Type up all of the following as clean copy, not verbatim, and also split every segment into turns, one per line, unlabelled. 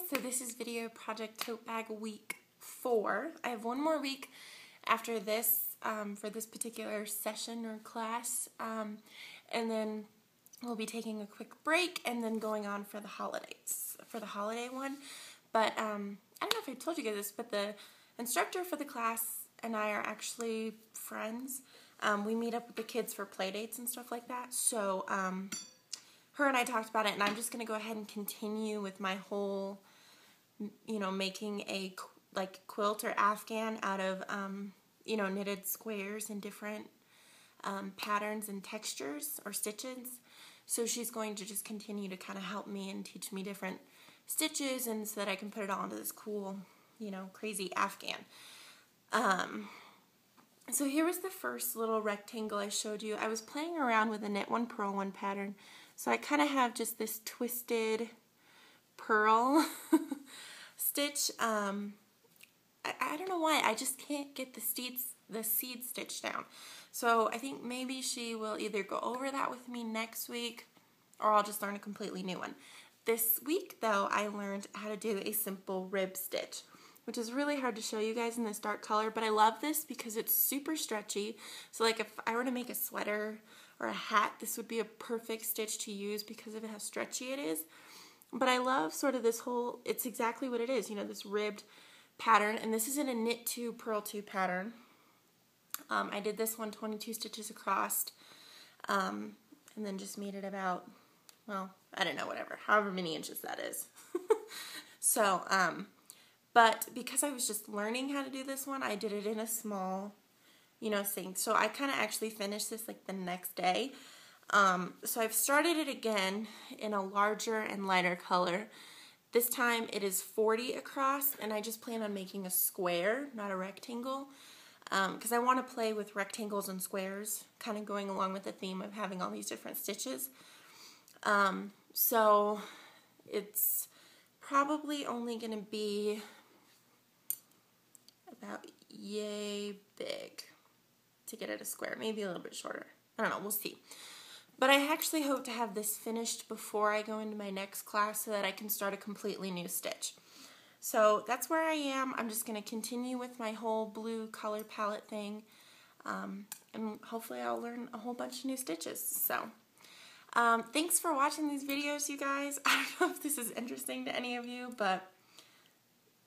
so this is video project tote bag week 4. I have one more week after this for this particular session or class, and then we'll be taking a quick break and then going on for the holidays, for the holiday one. But I don't know if I told you guys this, but the instructor for the class and I are actually friends. We meet up with the kids for play dates and stuff like that. So her and I talked about it, and I'm just going to go ahead and continue with my whole, making a quilt or afghan out of, knitted squares and different patterns and textures or stitches. So she's going to just continue to kind of help me and teach me different stitches, and so that I can put it all into this cool, crazy afghan. So here was the first little rectangle I showed you. I was playing around with a knit one, purl one pattern. So I kind of have just this twisted purl stitch. I don't know why, I just can't get the seed stitch down. So I think maybe she will either go over that with me next week, or I'll just learn a completely new one. This week though, I learned how to do a simple rib stitch, which is really hard to show you guys in this dark color, but I love this because it's super stretchy. So like if I were to make a sweater or a hat, this would be a perfect stitch to use because of how stretchy it is. But I love sort of this whole, it's exactly what it is, this ribbed pattern, and this is in a knit 2, purl 2 pattern. I did this one 22 stitches across, and then just made it about, well, I don't know, whatever, however many inches that is. So, but because I was just learning how to do this one, I did it in a small, thing. So I kind of actually finished this like the next day. So I've started it again in a larger and lighter color. This time it is 40 across, and I just plan on making a square, not a rectangle, because I want to play with rectangles and squares, kind of going along with the theme of having all these different stitches. So it's probably only going to be about yay big to get it a square, maybe a little bit shorter. I don't know, we'll see. But I actually hope to have this finished before I go into my next class so that I can start a completely new stitch. So that's where I am. I'm just going to continue with my whole blue color palette thing, and hopefully I'll learn a whole bunch of new stitches. So thanks for watching these videos, you guys. I don't know if this is interesting to any of you, but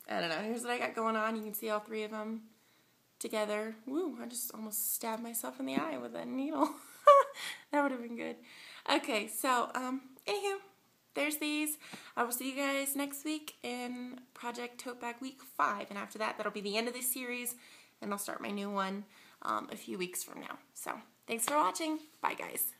I don't know. Here's what I got going on. You can see all 3 of them together. Woo, I just almost stabbed myself in the eye with a needle. That would have been good. Okay, so, anywho, there's these. I will see you guys next week in Project Tote Bag Week 5. And after that, that'll be the end of this series, and I'll start my new one a few weeks from now. So, thanks for watching. Bye, guys.